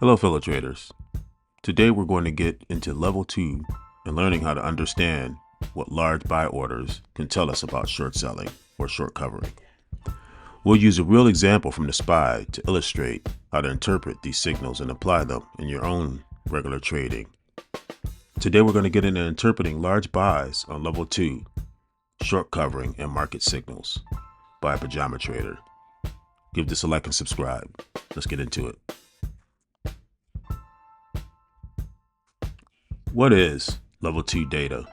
Hello fellow traders. Today we're going to get into level 2 and learning how to understand what large buy orders can tell us about short selling or short covering. We'll use a real example from the SPY to illustrate how to interpret these signals and apply them in your own regular trading. Today we're going to get into interpreting large buys on level 2, short covering and market signals by a pajama trader. Give this a like and subscribe. Let's get into it. What is level 2 data?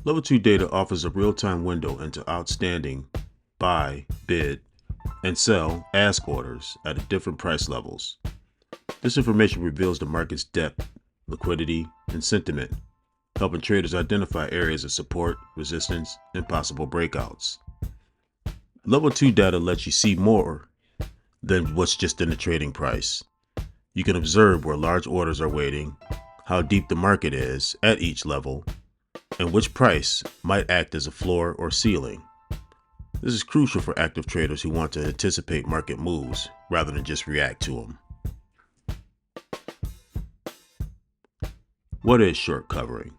Level 2 data offers a real-time window into outstanding buy, bid, and sell ask orders at different price levels. This information reveals the market's depth, liquidity, and sentiment, helping traders identify areas of support, resistance, and possible breakouts. Level 2 data lets you see more than what's just in the trading price. You can observe where large orders are waiting, how deep the market is at each level, and which price might act as a floor or ceiling. This is crucial for active traders who want to anticipate market moves rather than just react to them. What is short covering?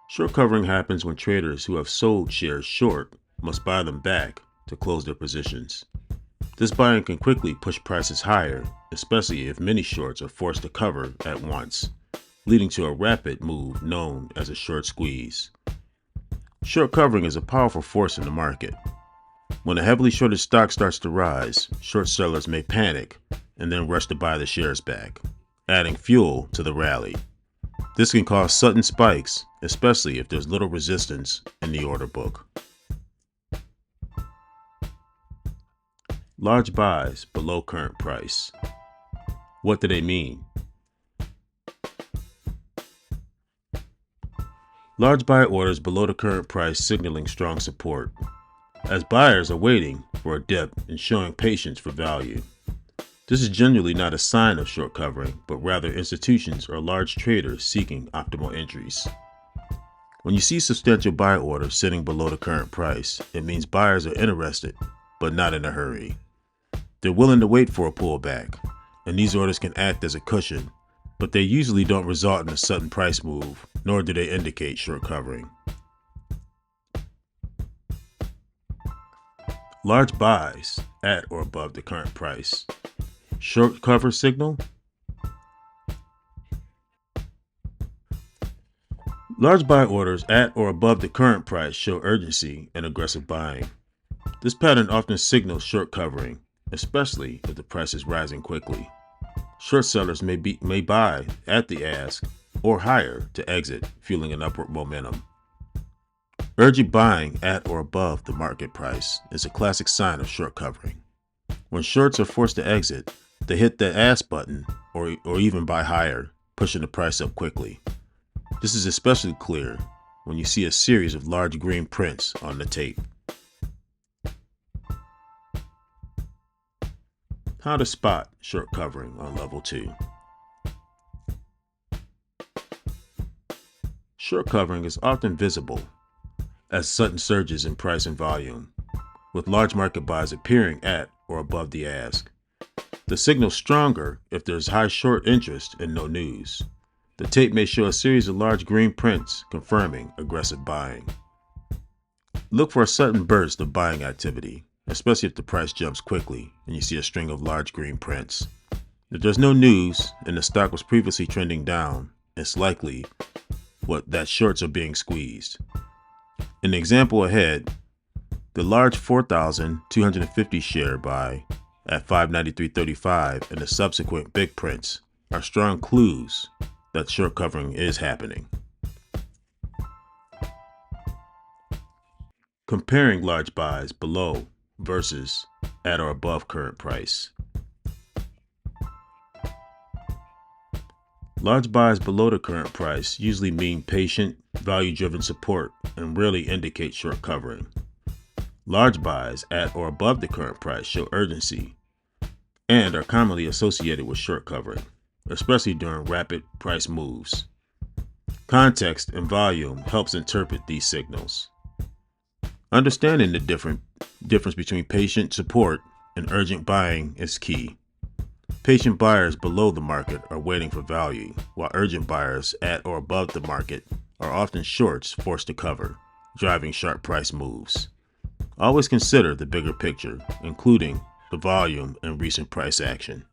Short covering happens when traders who have sold shares short must buy them back to close their positions. This buying can quickly push prices higher, especially if many shorts are forced to cover at once, leading to a rapid move known as a short squeeze. Short covering is a powerful force in the market. When a heavily shorted stock starts to rise, short sellers may panic and then rush to buy the shares back, adding fuel to the rally. This can cause sudden spikes, especially if there's little resistance in the order book. Large buys below current price. What do they mean? Large buy orders below the current price signaling strong support, as buyers are waiting for a dip and showing patience for value. This is generally not a sign of short covering, but rather institutions or large traders seeking optimal entries. When you see substantial buy orders sitting below the current price, it means buyers are interested, but not in a hurry. They're willing to wait for a pullback, and these orders can act as a cushion, but they usually don't result in a sudden price move, nor do they indicate short covering. Large buys at or above the current price. Short cover signal. Large buy orders at or above the current price show urgency and aggressive buying. This pattern often signals short covering, especially if the price is rising quickly. Short sellers may buy at the ask or higher to exit, fueling an upward momentum. Urgent buying at or above the market price is a classic sign of short covering. When shorts are forced to exit, they hit the ask button or even buy higher, pushing the price up quickly. This is especially clear when you see a series of large green prints on the tape. How to spot short covering on level 2. Short covering is often visible as sudden surges in price and volume, with large market buys appearing at or above the ask. The signal's stronger if there's high short interest and no news. The tape may show a series of large green prints confirming aggressive buying. Look for a sudden burst of buying activity, especially if the price jumps quickly and you see a string of large green prints. If there's no news and the stock was previously trending down, it's likely that shorts are being squeezed. In the example ahead, the large 4,250 share buy at $593.35 and the subsequent big prints are strong clues that short covering is happening. Comparing large buys below versus at or above current price. Large buys below the current price usually mean patient, value-driven support and rarely indicate short covering. Large buys at or above the current price show urgency and are commonly associated with short covering, especially during rapid price moves. Context and volume helps interpret these signals. Understanding the difference between patient support and urgent buying is key. Patient buyers below the market are waiting for value, while urgent buyers at or above the market are often shorts forced to cover, driving sharp price moves. Always consider the bigger picture, including the volume and recent price action.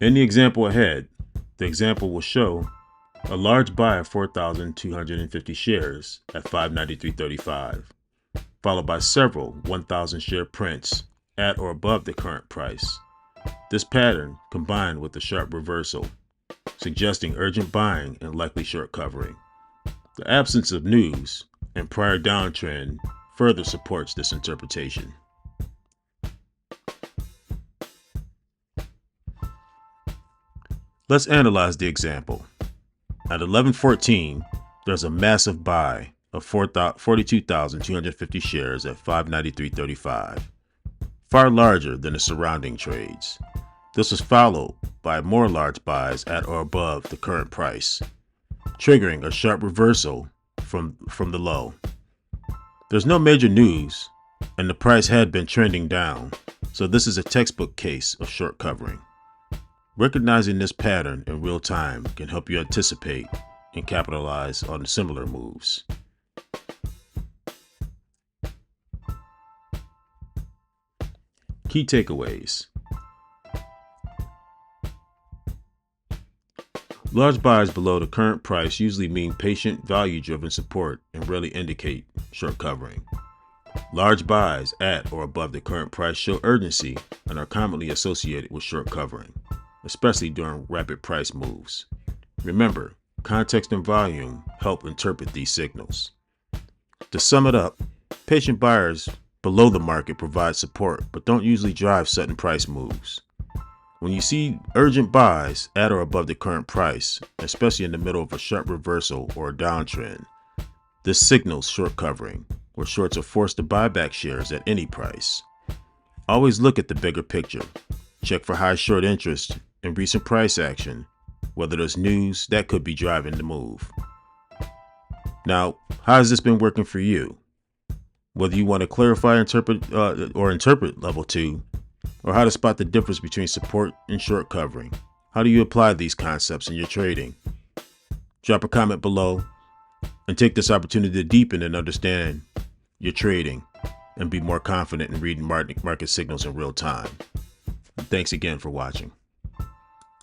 In the example ahead, the example will show a large buy of 4,250 shares at $593.35, followed by several 1,000 share prints at or above the current price. This pattern combined with the sharp reversal, suggesting urgent buying and likely short covering. The absence of news and prior downtrend further supports this interpretation. Let's analyze the example. At 11:14, there's a massive buy of 42,250 shares at $593.35, far larger than the surrounding trades. This was followed by more large buys at or above the current price, triggering a sharp reversal from the low. There's no major news, and the price had been trending down, so this is a textbook case of short covering. Recognizing this pattern in real time can help you anticipate and capitalize on similar moves. Key takeaways. Large buys below the current price usually mean patient, value-driven support and rarely indicate short covering. Large buys at or above the current price show urgency and are commonly associated with short covering, especially during rapid price moves. Remember, context and volume help interpret these signals. To sum it up, patient buyers below the market provide support but don't usually drive sudden price moves. When you see urgent buys at or above the current price, especially in the middle of a sharp reversal or a downtrend, this signals short covering, where shorts are forced to buy back shares at any price. Always look at the bigger picture. Check for high short interest in recent price action, whether there's news that could be driving the move. Now, how has this been working for you? Whether you want to clarify interpret level 2, or how to spot the difference between support and short covering. How do you apply these concepts in your trading? Drop a comment below and take this opportunity to deepen and understand your trading and be more confident in reading market signals in real time. Thanks again for watching.